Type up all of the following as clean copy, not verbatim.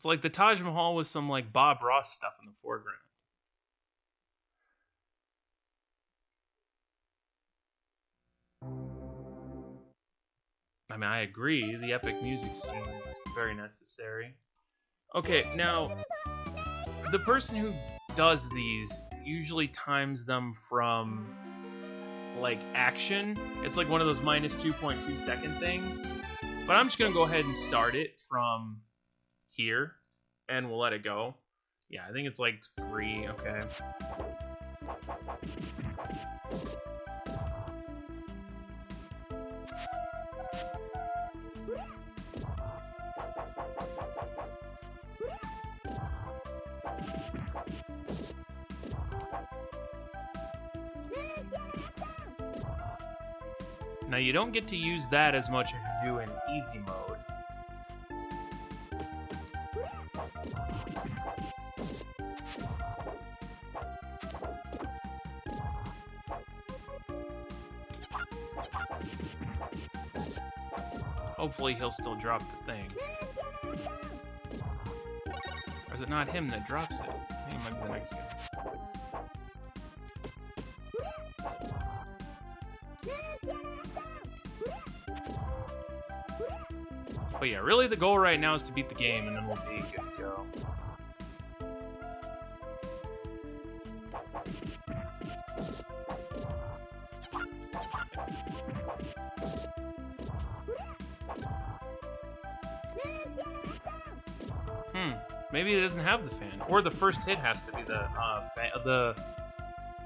It's like the Taj Mahal with some like Bob Ross stuff in the foreground. I mean, I agree. The epic music seems very necessary. Okay, now, the person who does these usually times them from, like, action. It's like one of those minus 2.2 second things. But I'm just going to go ahead and start it from here, and we'll let it go. Yeah, I think it's like 3, okay. Now, you don't get to use that as much as you do in easy mode. Hopefully he'll still drop the thing. Or is it not him that drops it? I think it might be the next guy. But yeah, really the goal right now is to beat the game, and then we'll be good to go. Maybe it doesn't have the fan, or the first hit has to be the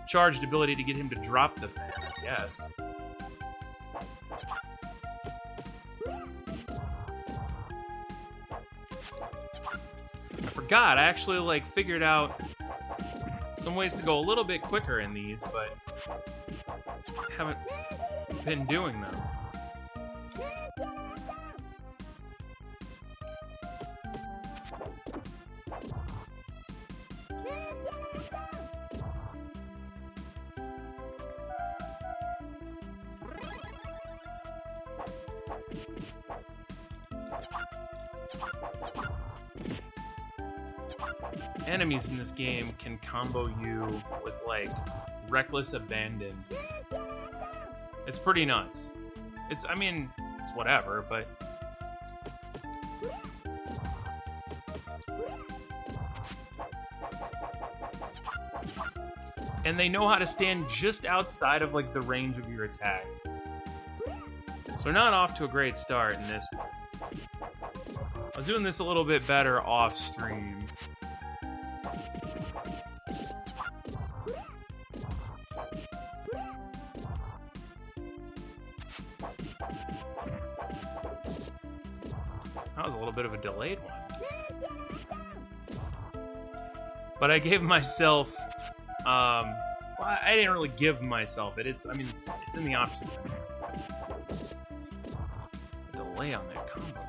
charged ability to get him to drop the fan, I guess. I forgot, I actually like figured out some ways to go a little bit quicker in these, but haven't been doing them. Enemies in this game can combo you with, like, reckless abandon. It's pretty nuts. I mean, it's whatever, but... And they know how to stand just outside of, like, the range of your attack. So we're not off to a great start in this one. I was doing this a little bit better off-stream. That was a little bit of a delayed one. But I gave myself, well, I didn't really give myself it. It's in the options. Delay on that combo.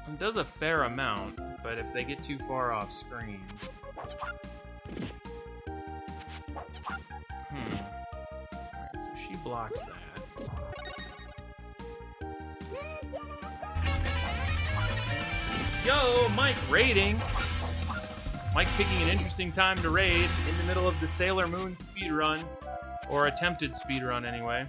It does a fair amount, but if they get too far off screen... Alright, so she blocks that. Yo, Mike raiding! Mike picking an interesting time to raid in the middle of the Sailor Moon speedrun. Or attempted speedrun, anyway.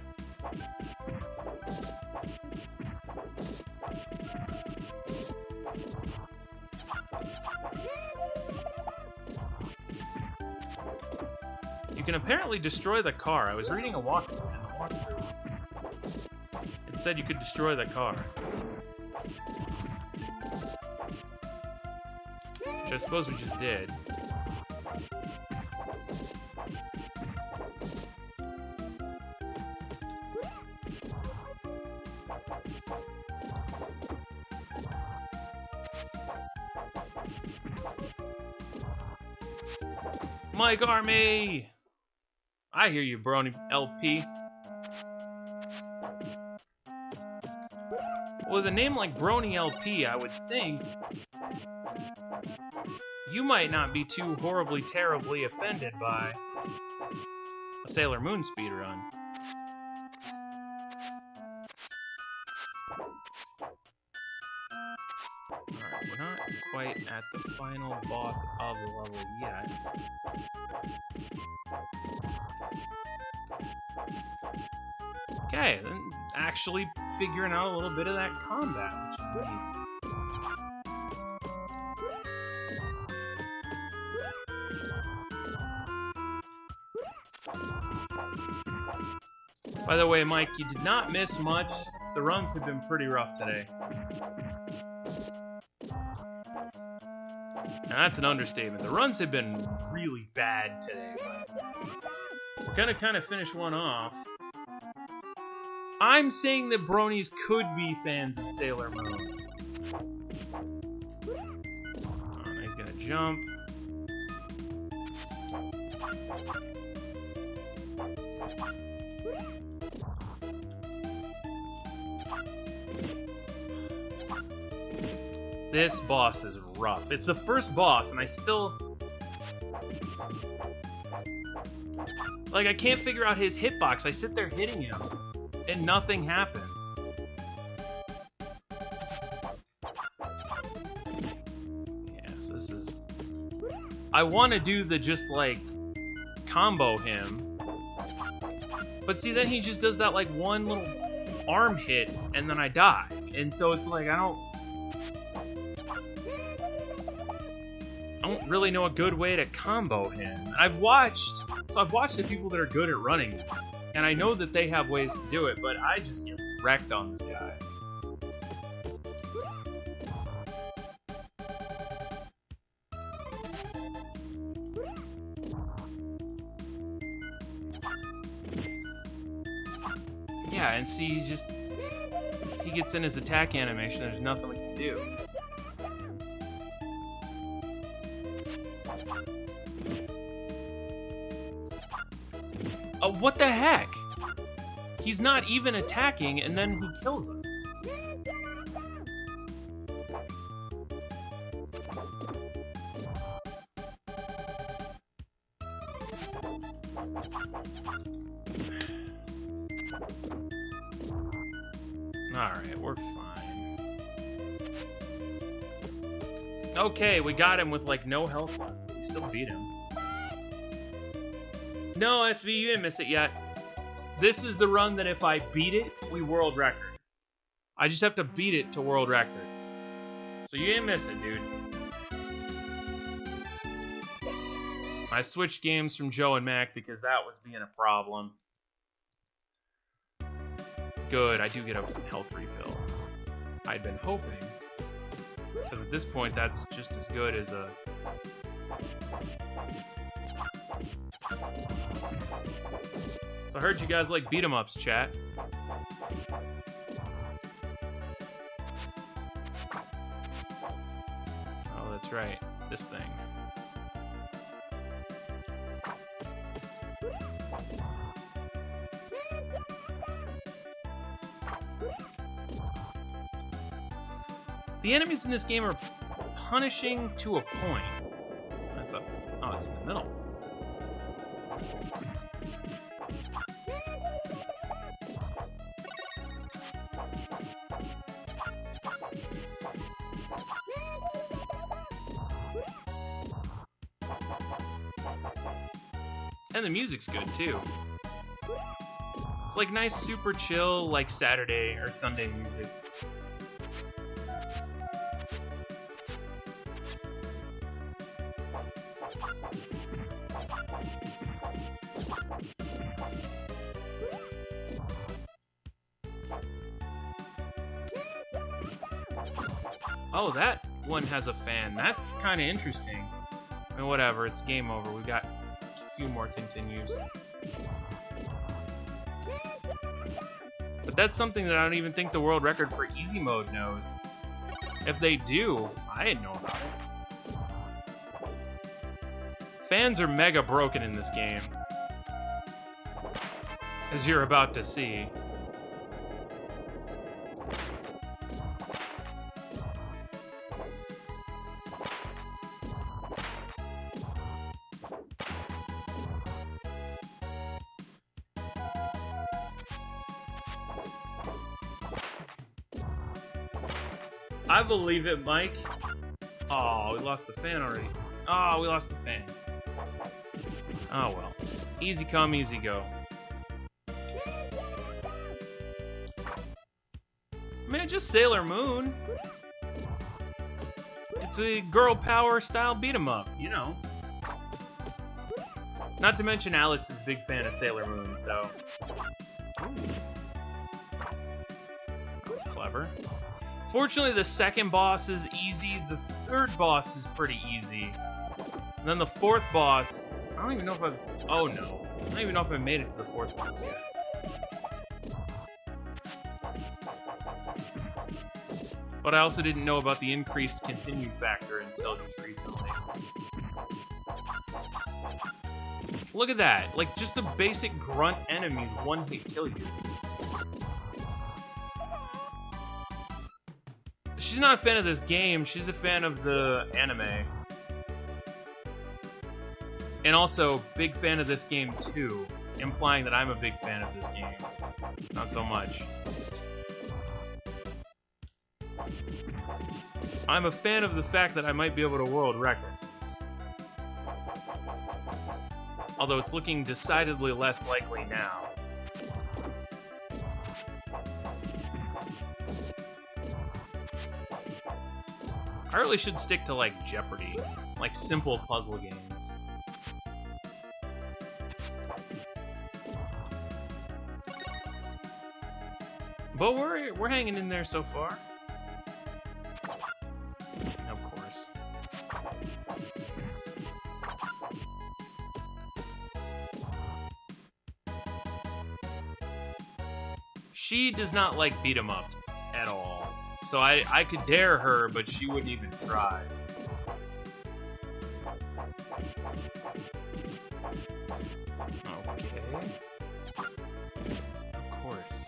You can apparently destroy the car. I was reading a walkthrough, and the walkthrough, it said you could destroy the car. Which I suppose we just did. Mike Army! I hear you, Brony LP. With a name like Brony LP, I would think you might not be too horribly, terribly offended by a Sailor Moon speedrun. Alright, we're not quite at the final boss of the level yet. Okay, then actually figuring out a little bit of that combat, which is neat. By the way, Mike, you did not miss much. The runs have been pretty rough today. Now that's an understatement. The runs have been really bad today. We're gonna kind of finish one off. I'm saying that bronies could be fans of Sailor Moon. Oh, now he's gonna jump. This boss is rough. It's the first boss, and I still... like, I can't figure out his hitbox. I sit there hitting him, and nothing happens. Yes, this is... I want to do the just, like, combo him. But see, then he just does that, like, one little arm hit, and then I die. And so it's like, I don't really know a good way to combo him. I've watched the people that are good at running this, and I know that they have ways to do it, but I just get wrecked on this guy. Yeah, and see, he gets in his attack animation, there's nothing we can do. What the heck? He's not even attacking, and then he kills us. Alright, we're fine. Okay, we got him with, like, no health left. We still beat him. No, SV, you didn't miss it yet. This is the run that if I beat it, we world record. I just have to beat it to world record. So you didn't miss it, dude. I switched games from Joe and Mac because that was being a problem. Good, I do get a health refill. I'd been hoping. Because at this point, that's just as good as a... So I heard you guys like beat-em-ups, chat. Oh, that's right. This thing. The enemies in this game are punishing to a point. That's up. Oh, it's in the middle. And the music's good too. It's like nice, super chill, like Saturday or Sunday music. Oh, that one has a fan. That's kind of interesting. I mean, whatever, it's game over. We've got a few more continues. But that's something that I don't even think the world record for easy mode knows. If they do, I didn't know about it. Fans are mega broken in this game, as you're about to see. I believe it, Mike. Oh, we lost the fan already. Oh, we lost the fan. Oh, well. Easy come, easy go. I mean, just Sailor Moon. It's a girl power style beat 'em up, you know. Not to mention Alice is a big fan of Sailor Moon, so... That was clever. Fortunately, the second boss is easy. The third boss is pretty easy. And then the fourth boss... I don't even know if I've... Oh, no. I don't even know if I made it to the fourth boss yet. But I also didn't know about the increased continue factor until just recently. Look at that. Like, just the basic grunt enemies one-hit kill you. She's not a fan of this game. She's a fan of the anime. And also, big fan of this game, too. Implying that I'm a big fan of this game. Not so much. I'm a fan of the fact that I might be able to world record this. Although it's looking decidedly less likely now. I really should stick to, like, Jeopardy. Like, simple puzzle games. But we're hanging in there so far. Of course. She does not like beat 'em ups at all. So I could dare her, but she wouldn't even try. Okay. Of course.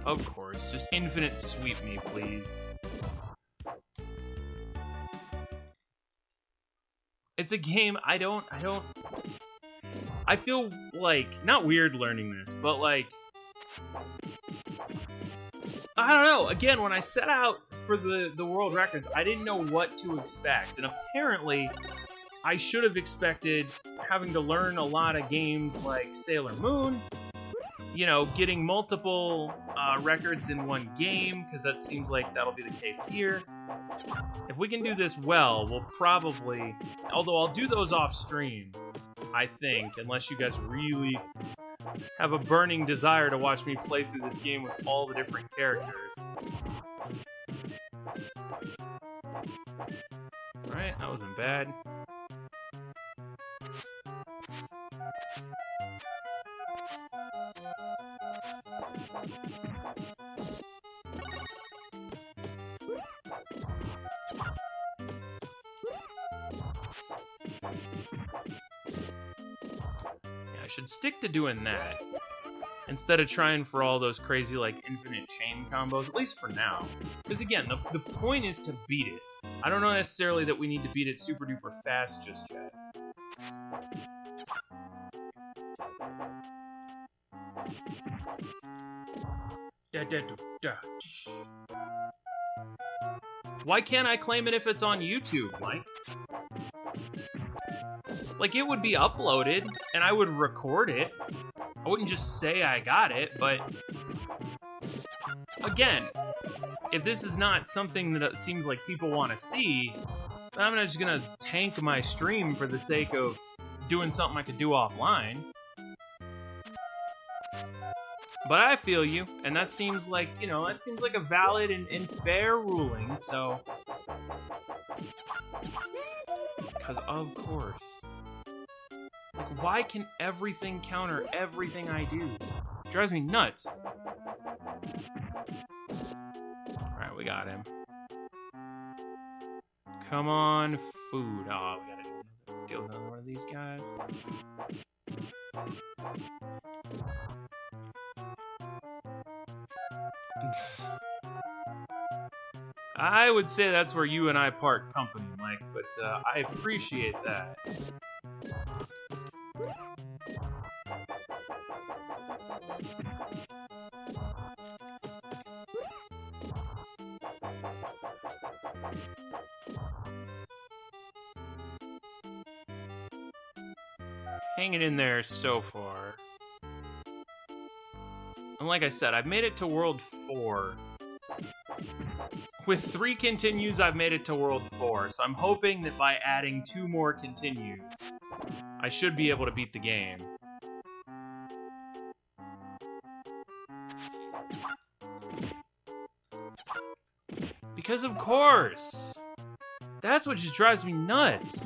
Of course. Just infinite sweep me, please. It's a game I feel like, not weird learning this, but like, I don't know. Again, when I set out for the world records, I didn't know what to expect. And apparently, I should have expected having to learn a lot of games like Sailor Moon, you know, getting multiple records in one game, because that seems like that'll be the case here. If we can do this well, we'll probably... Although I'll do those off stream, I think, unless you guys really have a burning desire to watch me play through this game with all the different characters. Alright, that wasn't bad. I should stick to doing that instead of trying for all those crazy, like, infinite chain combos, at least for now. Because, again, the point is to beat it. I don't know necessarily that we need to beat it super duper fast just yet. Why can't I claim it if it's on YouTube, Mike? Like, it would be uploaded, and I would record it. I wouldn't just say I got it, but... Again, if this is not something that it seems like people want to see, then I'm not just gonna tank my stream for the sake of doing something I could do offline. But I feel you, and that seems like, you know, that seems like a valid and fair ruling, so... Because, of course. Like, why can everything counter everything I do? It drives me nuts. Alright, we got him. Come on, food. Oh, we gotta deal with another one of these guys. I would say that's where you and I part company, Mike, but I appreciate that. hanging in there so far. And like I said, I've made it to World 4. With 3 continues, I've made it to World 4, so I'm hoping that by adding 2 more continues, I should be able to beat the game. Because of course! That's what just drives me nuts!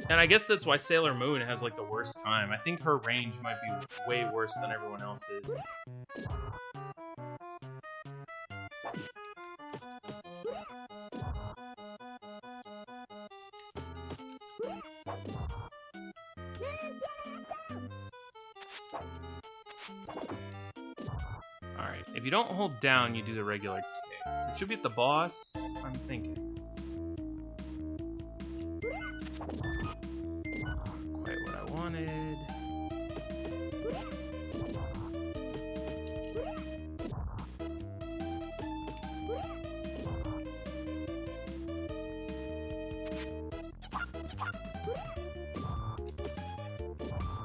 And I guess that's why Sailor Moon has, like, the worst time. I think her range might be way worse than everyone else's. Alright, if you don't hold down, you do the regular kick. So it should be at the boss, I'm thinking. Quite what I wanted.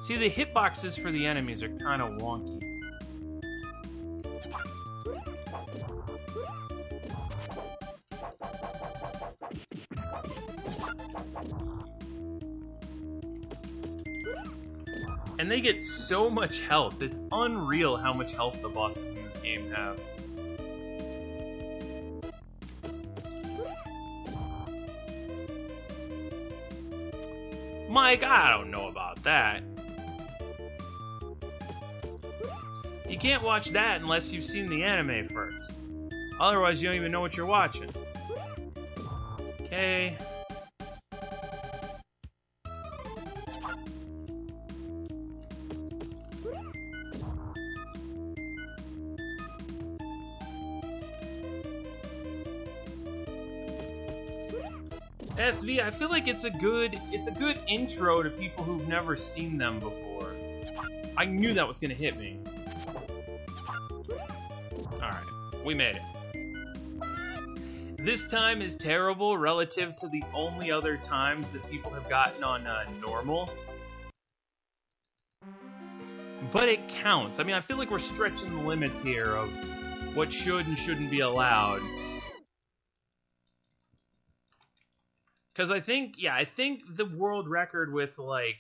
See, the hitboxes for the enemies are kind of wonky. And they get so much health. It's unreal how much health the bosses in this game have. Mike, I don't know about that. You can't watch that unless you've seen the anime first. Otherwise, you don't even know what you're watching. Okay. SV, I feel like it's a good intro to people who've never seen them before. I knew that was gonna hit me. Alright, we made it. This time is terrible relative to the only other times that people have gotten on normal. But it counts. I mean, I feel like we're stretching the limits here of what should and shouldn't be allowed. Because I think the world record with, like,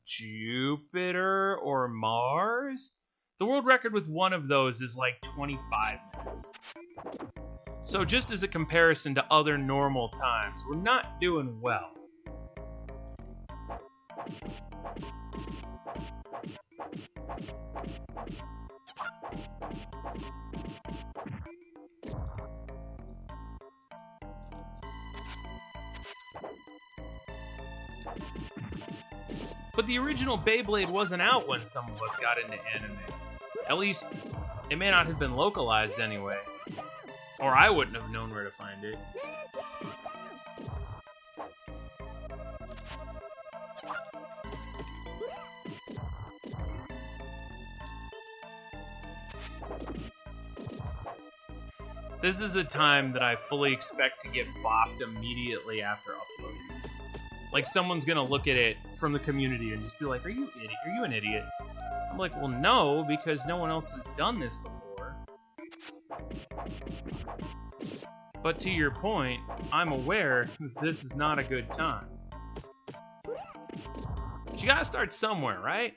Jupiter or Mars, the world record with one of those is, like, 25 minutes. So just as a comparison to other normal times, we're not doing well. But the original Beyblade wasn't out when some of us got into anime. At least, it may not have been localized anyway. Or I wouldn't have known where to find it. This is a time that I fully expect to get bopped immediately after uploading. Like, someone's gonna look at it from the community and just be like, are you an idiot? I'm like, well, no, because no one else has done this before. But to your point, I'm aware that this is not a good time. But you gotta start somewhere, right?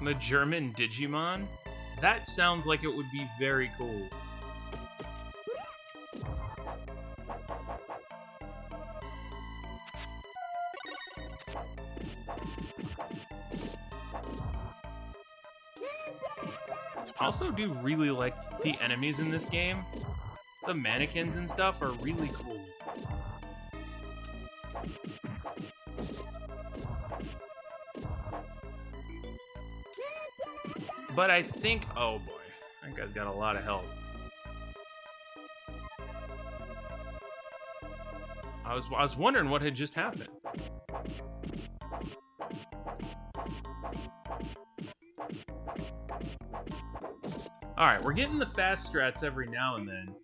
The German Digimon? That sounds like it would be very cool. I also do really like the enemies in this game. The mannequins and stuff are really cool. But I think, oh boy, that guy's got a lot of health. I was wondering what had just happened. Alright, we're getting the fast strats every now and then.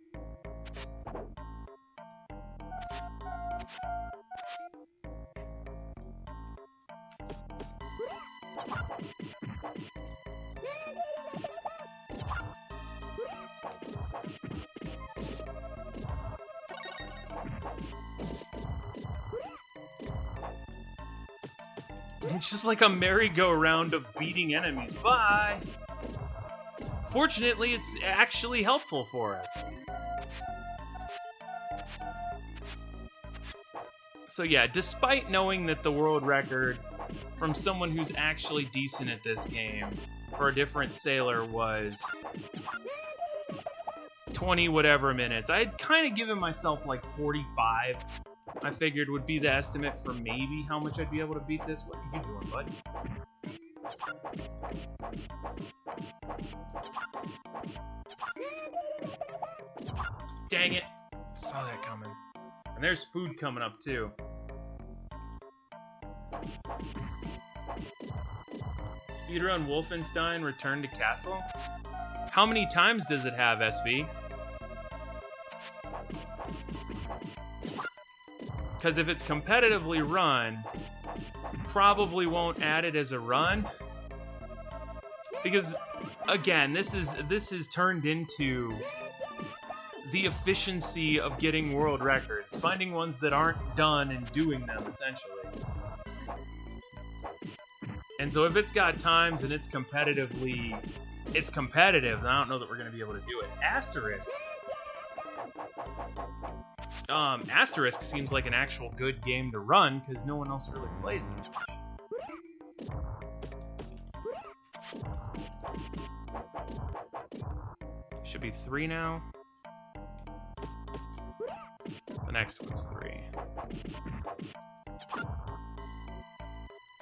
It's just like a merry-go-round of beating enemies. Bye! Fortunately, it's actually helpful for us. So yeah, despite knowing that the world record from someone who's actually decent at this game for a different sailor was 20 whatever minutes, I'd kind of given myself like 45. I figured would be the estimate for maybe how much I'd be able to beat this. What are you doing, bud? Dang it! Saw that coming. And there's food coming up too. Speedrun Wolfenstein Return to Castle? How many times does it have, SV? Because if it's competitively run, probably won't add it as a run. Because, again, this is turned into the efficiency of getting world records. Finding ones that aren't done and doing them, essentially. And so if it's got times and it's competitive, then I don't know that we're going to be able to do it. Asterisk seems like an actual good game to run because no one else really plays it much. Should be 3 now. The next one's 3.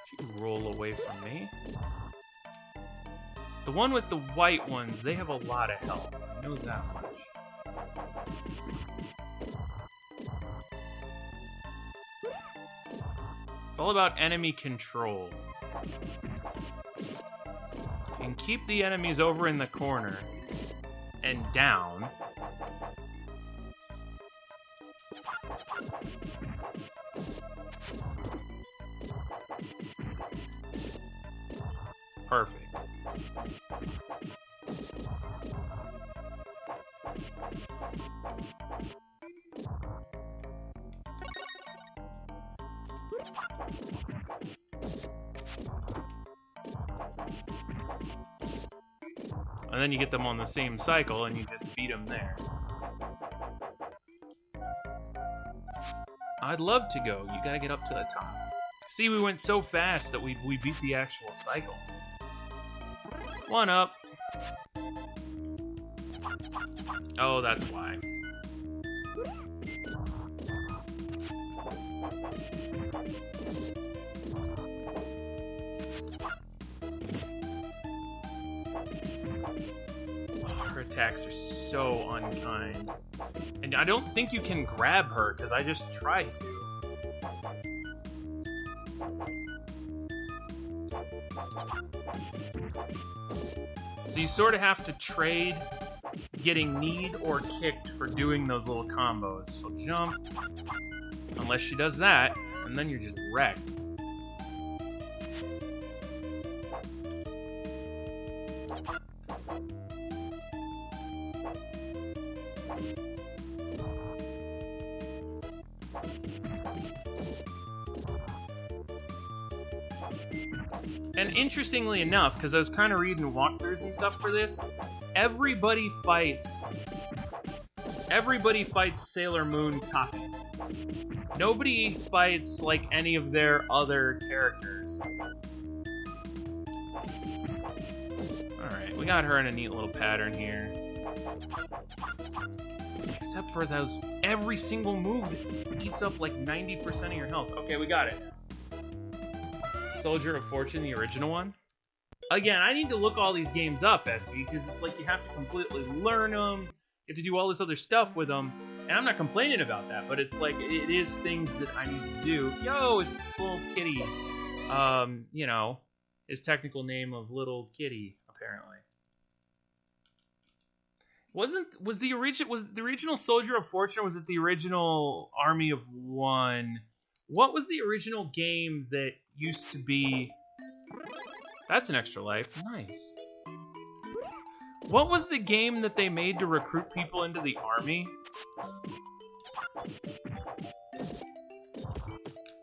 Should you roll away from me? The one with the white ones, they have a lot of health. I know that much. It's all about enemy control. You can keep the enemies over in the corner and down. Perfect. And then you get them on the same cycle and you just beat them there. I'd love to go. You gotta get up to the top. See, we went so fast that we beat the actual cycle. 1 up. Oh, that's why. Her attacks are so unkind. And I don't think you can grab her, because I just tried to. So you sort of have to trade getting kneed or kicked for doing those little combos. So jump, unless she does that, and then you're just wrecked. And interestingly enough, because I was kind of reading walkthroughs and stuff for this, everybody fights Sailor Moon copy. Nobody fights like any of their other characters. Alright, we got her in a neat little pattern here. Except for those, every single move eats up like 90% of your health. Okay, we got it. Soldier of Fortune, the original one. Again, I need to look all these games up, SV, because it's like you have to completely learn them. You have to do all this other stuff with them. And I'm not complaining about that, but it's like, it is things that I need to do. Yo, it's Little Kitty. You know, his technical name of Little Kitty, apparently. Was the original Soldier of Fortune, or was it the original Army of One? What was the original game that used to be... That's an extra life. Nice. What was the game that they made to recruit people into the army?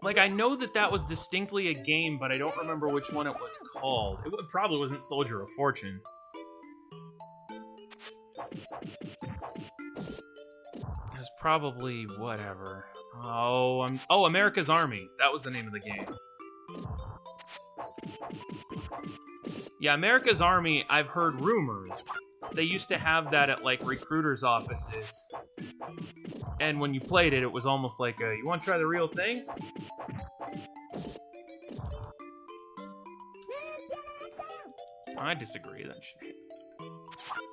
Like, I know that was distinctly a game, but I don't remember which one it was called. It probably wasn't Soldier of Fortune. It was probably whatever. Oh, America's Army. That was the name of the game. Yeah, America's Army, I've heard rumors. They used to have that at, like, recruiters' offices. And when you played it, it was almost like you want to try the real thing? I disagree. That shit.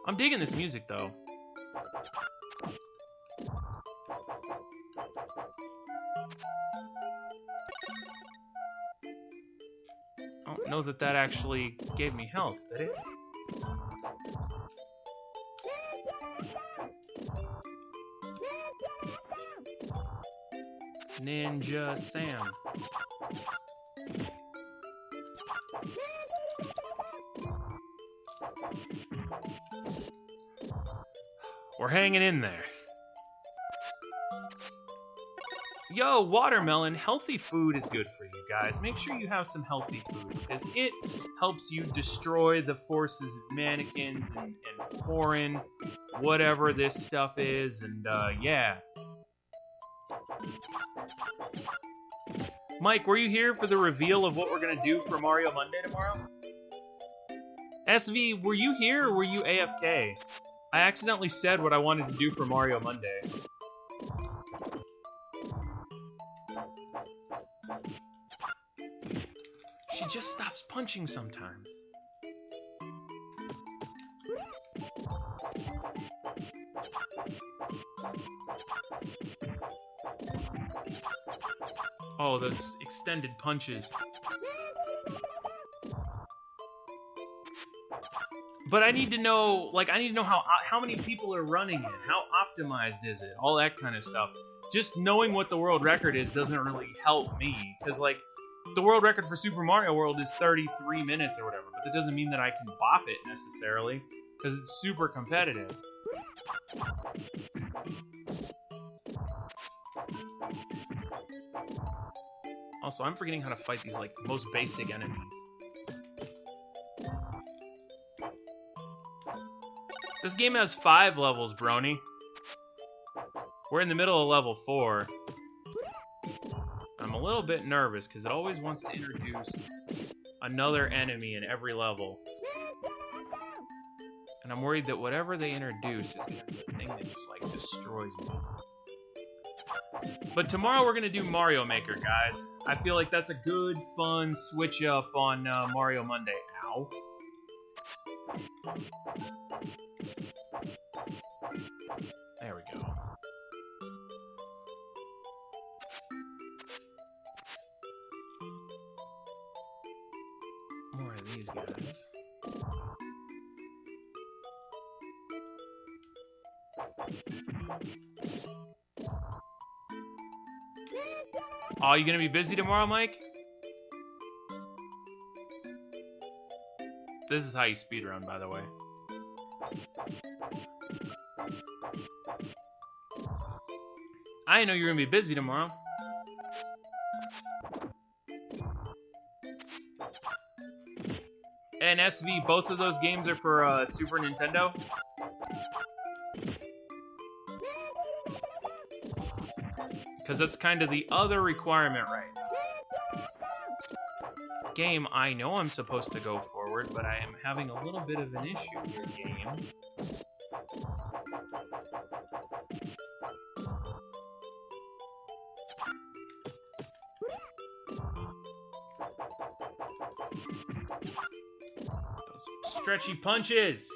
I'm digging this music, though. I don't know that actually gave me health, did it? Ninja Sam. We're hanging in there. Yo, watermelon, healthy food is good for you guys. Make sure you have some healthy food, because it helps you destroy the forces of mannequins and foreign, whatever this stuff is, and yeah. Mike, were you here for the reveal of what we're going to do for Mario Monday tomorrow? SV, were you here or were you AFK? I accidentally said what I wanted to do for Mario Monday. She just stops punching sometimes. Oh, those extended punches. But I need to know, like, how many people are running it, how optimized is it, all that kind of stuff. Just knowing what the world record is doesn't really help me, because, like, the world record for Super Mario World is 33 minutes or whatever, but that doesn't mean that I can bop it necessarily, because it's super competitive. Also, I'm forgetting how to fight these, like, most basic enemies. This game has 5 levels, Brony. We're in the middle of level 4. I'm a little bit nervous, because it always wants to introduce another enemy in every level. And I'm worried that whatever they introduce is going to be the thing that just, like, destroys me. But tomorrow we're going to do Mario Maker, guys. I feel like that's a good, fun switch up on Mario Monday. Ow. There we go. More of these guys. Oh, you gonna be busy tomorrow, Mike? This is how you speedrun, by the way. I didn't know you were gonna be busy tomorrow. And SV, both of those games are for Super Nintendo? Because that's kind of the other requirement right now. Game, I know I'm supposed to go forward, but I am having a little bit of an issue here, game. Those stretchy punches!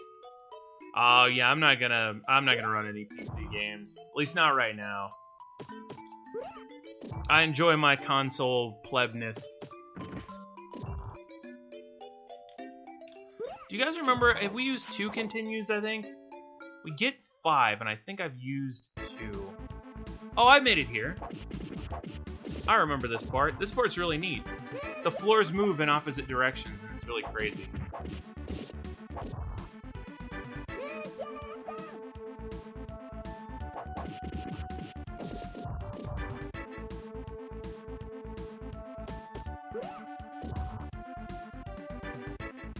Oh yeah, I'm not gonna run any PC games. At least not right now. I enjoy my console plebness. Do you guys remember if we used 2 continues, I think? We get 5, and I think I've used 2. Oh, I made it here. I remember this part. This part's really neat. The floors move in opposite directions, and it's really crazy.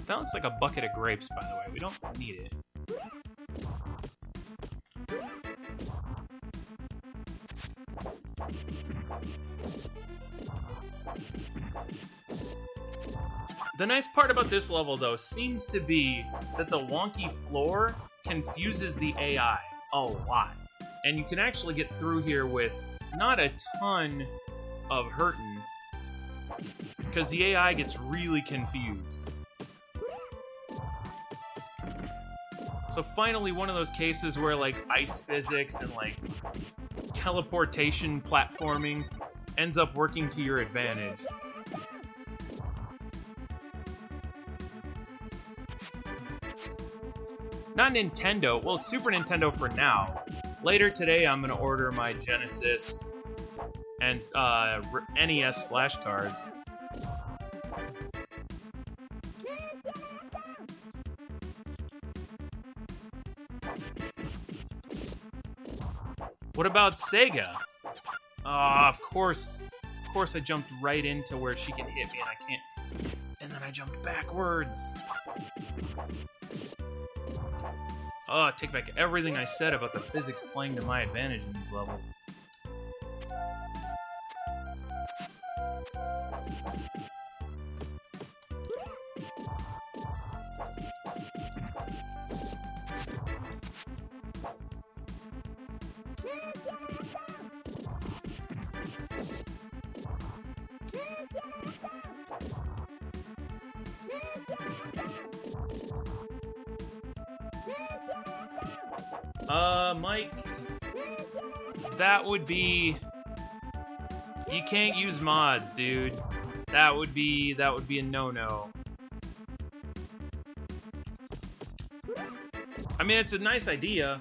That looks like a bucket of grapes, by the way. We don't need it. The nice part about this level, though, seems to be that the wonky floor confuses the AI a lot. And you can actually get through here with not a ton of hurting, because the AI gets really confused. So finally, one of those cases where, like, ice physics and, like, teleportation platforming ends up working to your advantage. Not Nintendo, well, Super Nintendo for now. Later today, I'm going to order my Genesis and NES flashcards. What about Sega? Of course I jumped right into where she can hit me and I can't. And then I jumped backwards. Oh, take back everything I said about the physics playing to my advantage in these levels. Mike, that would be... You can't use mods, dude. That would be a no-no. I mean, it's a nice idea.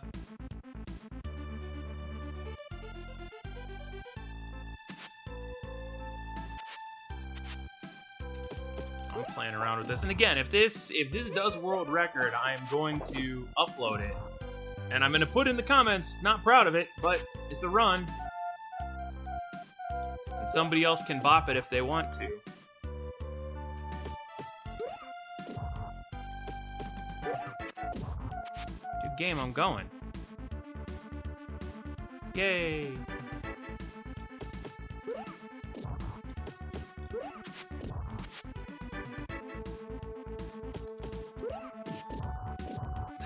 I'm playing around with this. And again, if this does world record, I am going to upload it. And I'm going to put in the comments, not proud of it, but it's a run. And somebody else can bop it if they want to. Good game, I'm going. Yay!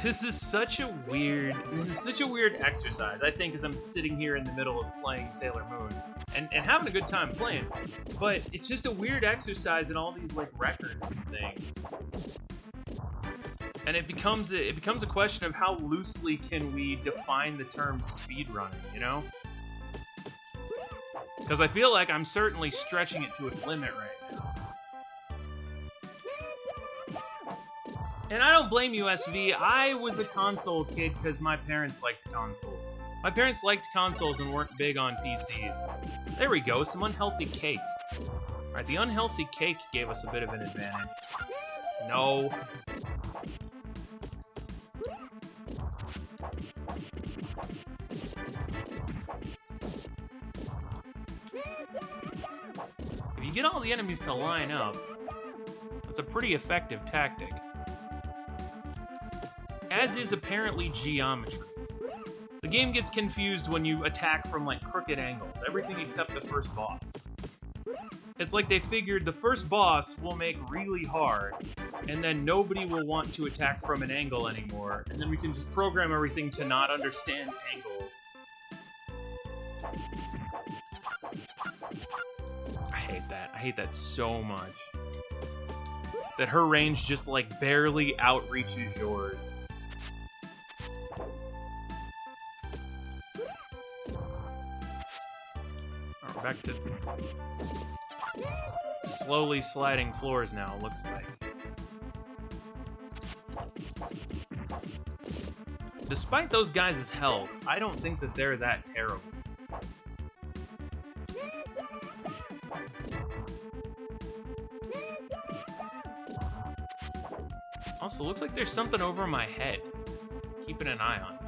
This is such a weird exercise, I think, as I'm sitting here in the middle of playing Sailor Moon and having a good time playing. But it's just a weird exercise in all these like records and things. And it becomes a question of how loosely can we define the term speedrunning, you know? Because I feel like I'm certainly stretching it to its limit right now. And I don't blame you, SV. I was a console kid because my parents liked consoles. My parents liked consoles and weren't big on PCs. There we go, some unhealthy cake. Alright, the unhealthy cake gave us a bit of an advantage. No. If you get all the enemies to line up, that's a pretty effective tactic. As is apparently geometry. The game gets confused when you attack from like crooked angles, everything except the first boss. It's like they figured the first boss will make really hard, and then nobody will want to attack from an angle anymore, and then we can just program everything to not understand angles. I hate that so much. That her range just like barely outreaches yours. Back to slowly sliding floors now, looks like. Despite those guys' health, I don't think that they're that terrible. Also, looks like there's something over my head. Keeping an eye on me.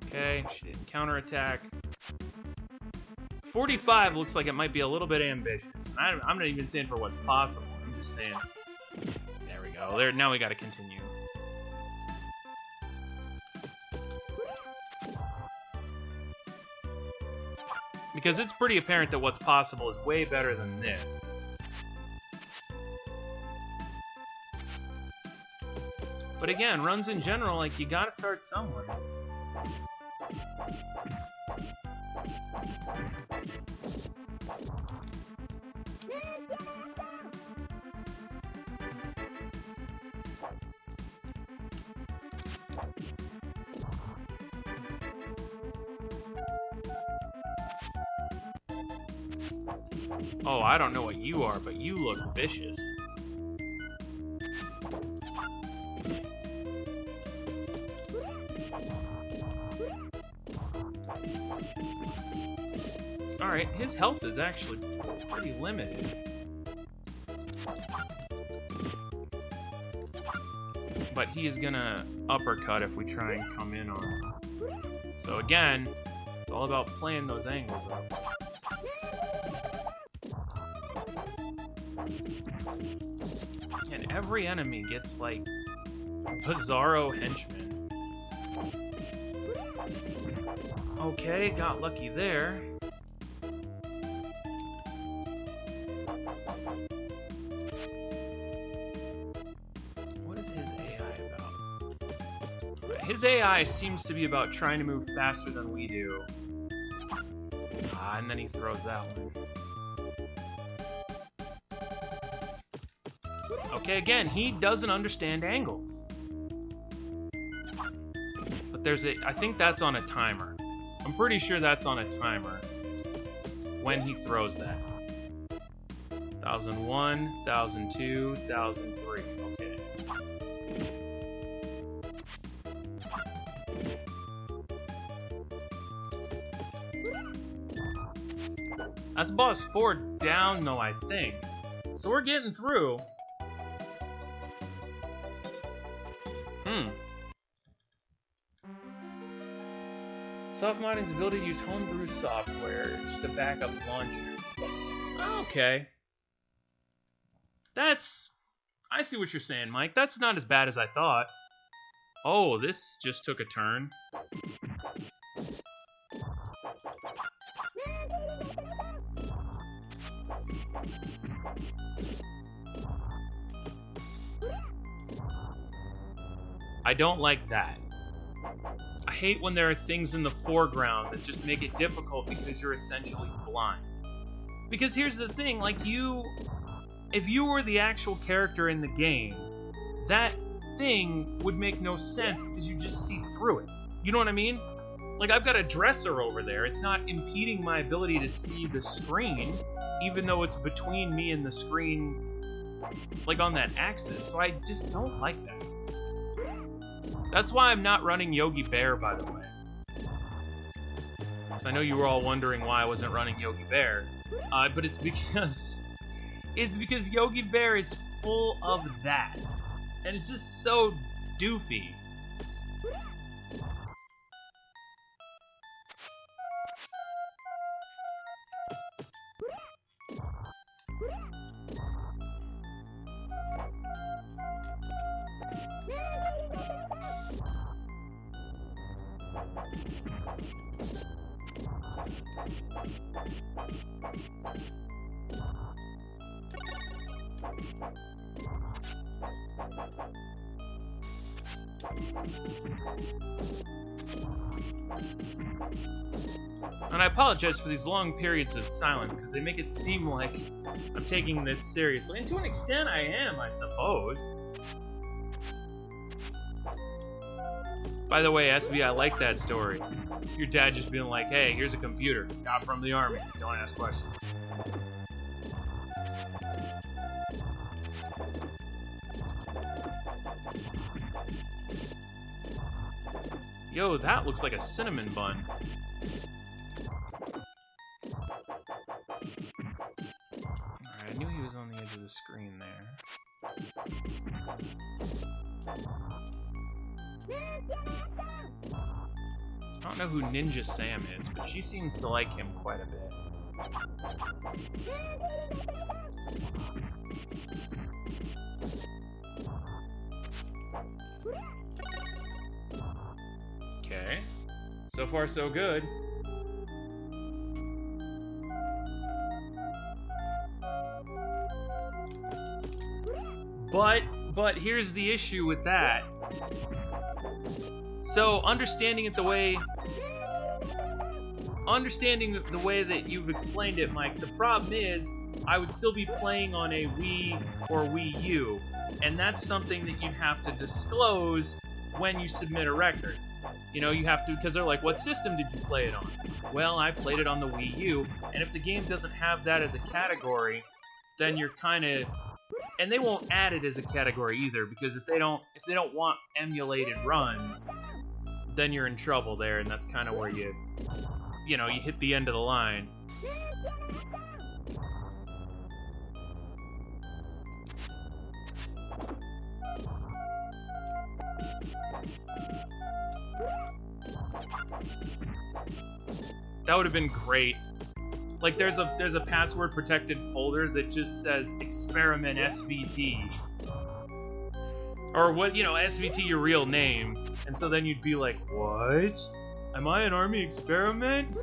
Okay, she didn't counterattack. 45 looks like it might be a little bit ambitious. I'm not even saying for what's possible. I'm just saying. There we go. There. Now we got to continue. Because it's pretty apparent that what's possible is way better than this. But again, runs in general, like, you gotta start somewhere. Oh, I don't know what you are, but you look vicious. Alright, his health is actually pretty limited. But he is gonna uppercut if we try and come in on him. So again, it's all about playing those angles up. And every enemy gets, like, bizarro henchmen. Okay, got lucky there. What is his AI about? His AI seems to be about trying to move faster than we do. Ah, and then he throws that one. Okay, again, he doesn't understand angles. But there's a... I think that's on a timer. I'm pretty sure that's on a timer when he throws that. 1001, 1002, 1003. Okay. That's boss 4 down, though, I think. So we're getting through. Soft modding's ability to use homebrew software, just a backup launcher. Okay. That's... I see what you're saying, Mike. That's not as bad as I thought. Oh, this just took a turn. I don't like that. I hate when there are things in the foreground that just make it difficult because you're essentially blind. Because here's the thing, like, if you were the actual character in the game, that thing would make no sense because you just see through it. You know what I mean? Like, I've got a dresser over there. It's not impeding my ability to see the screen, even though it's between me and the screen, like, on that axis. So I just don't like that. That's why I'm not running Yogi Bear, by the way. So I know you were all wondering why I wasn't running Yogi Bear. But it's because Yogi Bear is full of that. And it's just so doofy. And I apologize for these long periods of silence, because they make it seem like I'm taking this seriously. And to an extent, I am, I suppose. By the way, SB, I like that story. Your dad just being like, hey, here's a computer. Got from the army. Don't ask questions. Yo, that looks like a cinnamon bun. Alright, I knew he was on the edge of the screen there. I don't know who Ninja Sam is, but she seems to like him quite a bit. Okay. So far, so good. But here's the issue with that. So, understanding the way that you've explained it, Mike, the problem is I would still be playing on a Wii or Wii U, and that's something that you'd have to disclose when you submit a record. You know, you have to, because they're like, what system did you play it on? Well, I played it on the Wii U, and if the game doesn't have that as a category, then you're kind of, and they won't add it as a category either, because if they don't want emulated runs, then you're in trouble there, and that's kind of where you hit the end of the line. That would have been great. Like, there's a password protected folder that just says experiment SVT. Or what, SVT your real name. And so then you'd be like, what? Am I an army experiment?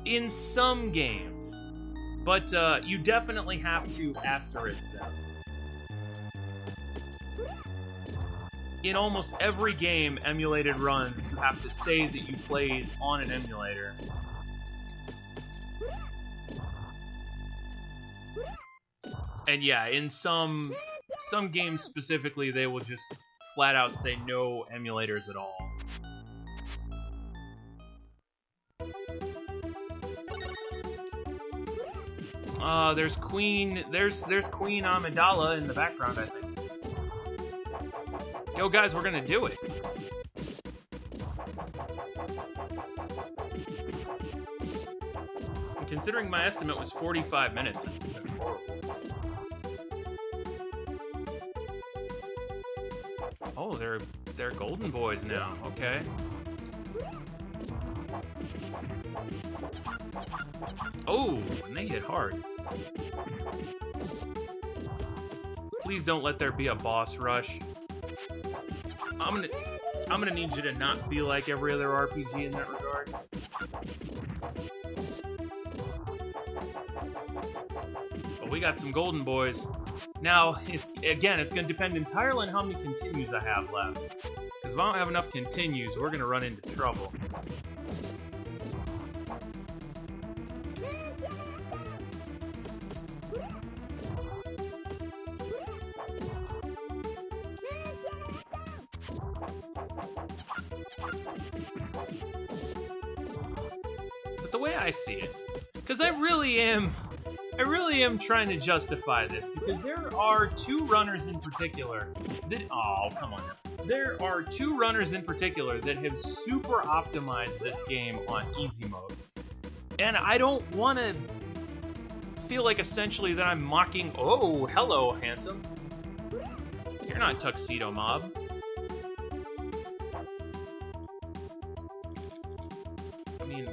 In some games. But you definitely have to asterisk them. In almost every game, emulated runs, you have to say that you played on an emulator. And yeah, in some games specifically, they will just flat out say no emulators at all. There's Queen Amidala in the background, I think. Yo, guys, we're gonna do it. And considering my estimate was 45 minutes, this isn't horrible. Oh, they're golden boys now. Okay. Oh, and they hit hard. Please don't let there be a boss rush. I'm gonna need you to not be like every other RPG in that regard. But we got some golden boys. Now, it's gonna depend entirely on how many continues I have left. Because if I don't have enough continues, we're gonna run into trouble. The way I see it, because I really am trying to justify this, because there are two runners in particular that, oh, come on now. There are two runners in particular that have super optimized this game on easy mode. And I don't want to feel like essentially that I'm mocking, oh, hello, handsome. You're not Tuxedo Mob.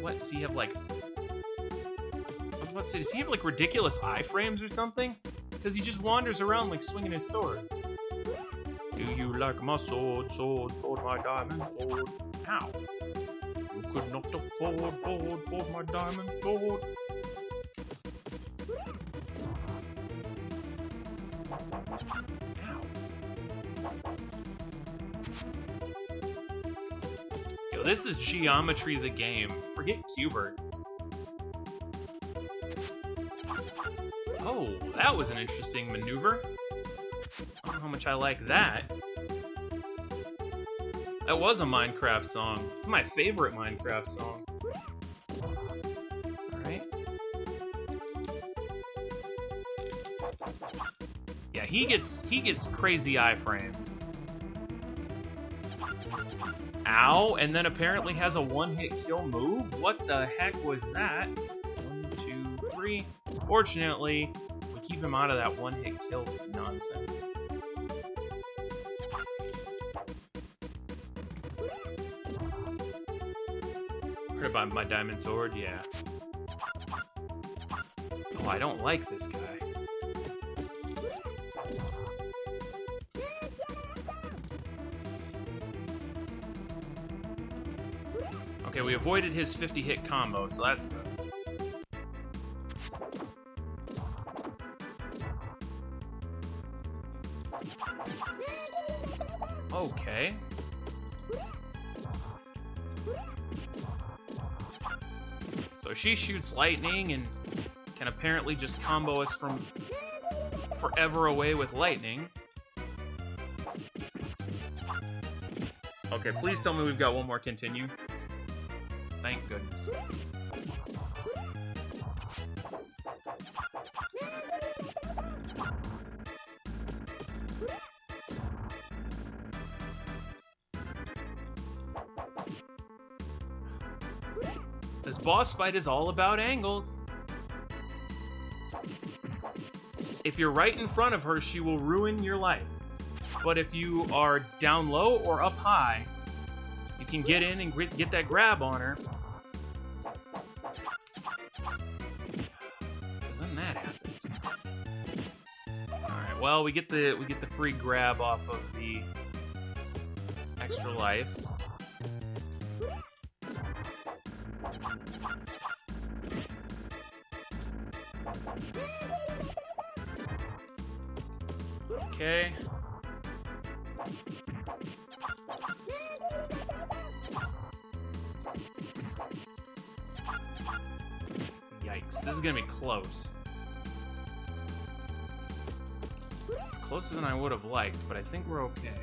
What, does he have, like... I was about to say, does he have, like, ridiculous iframes or something? Because he just wanders around, like, swinging his sword. Do you like my sword, sword, sword, my diamond sword? Ow. You could not afford, sword, my diamond sword. Ow. Yo, this is Geometry the game. Forget Qbert. Oh, that was an interesting maneuver. I don't know how much I like that. That was a Minecraft song. It's my favorite Minecraft song. Alright. Yeah, he gets crazy iframes. Ow, and then apparently has a one-hit kill move? What the heck was that? 1, 2, 3. Fortunately, we keep him out of that one-hit kill nonsense. Heard about my diamond sword? Yeah. Oh, I don't like this guy. Okay, we avoided his 50-hit combo, so that's good. Okay. So she shoots lightning and can apparently just combo us from forever away with lightning. Okay, please tell me we've got one more continue. Thank goodness. This boss fight is all about angles. If you're right in front of her, she will ruin your life. But if you are down low or up high, you can get in and get that grab on her. Then that happens. Alright, well we get the free grab off of the extra life. Okay. Yikes, this is gonna be close. Closer than I would have liked, but I think we're okay.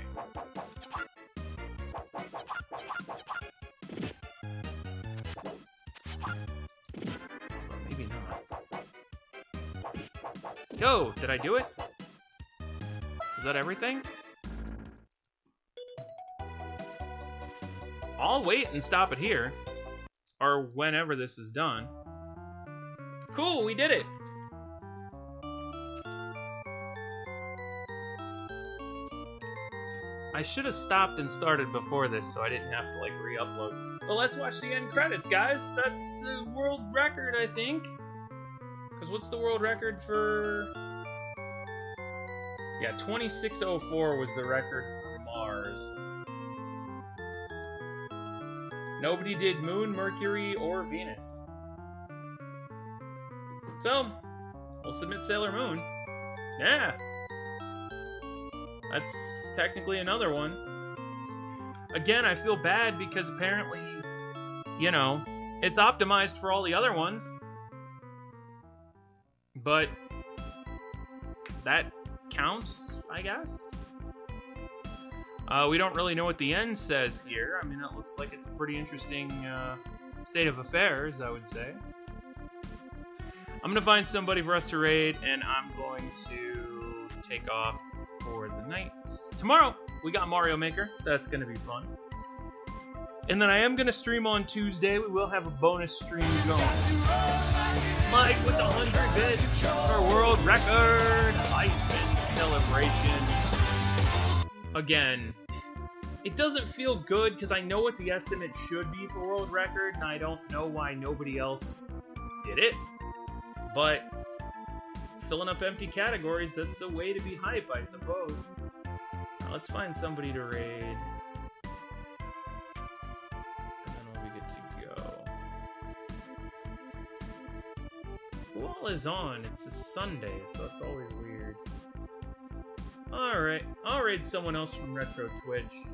But maybe not. Yo, did I do it? Is that everything? I'll wait and stop it here. Or whenever this is done. Cool, we did it! I should have stopped and started before this so I didn't have to, like, re-upload. But let's watch the end credits, guys. That's the world record, I think. Because what's the world record for... Yeah, 2604 was the record for Mars. Nobody did Moon, Mercury, or Venus. So, we'll submit Sailor Moon. Yeah! That's technically another one. Again, I feel bad because apparently, you know, it's optimized for all the other ones. But that counts, I guess. We don't really know what the end says here. I mean, it looks like it's a pretty interesting state of affairs, I would say. I'm gonna find somebody for us to raid, and I'm going to take off for the night. Tomorrow, we got Mario Maker. That's gonna be fun. And then I am gonna stream on Tuesday. We will have a bonus stream going. Mike with the 100 bits for world record. Hype and celebration. Again, it doesn't feel good because I know what the estimate should be for world record, and I don't know why nobody else did it. But filling up empty categories, that's a way to be hype, I suppose. Now let's find somebody to raid. And then we'll be good to go. Who all is on? It's a Sunday, so it's always weird. Alright, I'll raid someone else from Retro Twitch.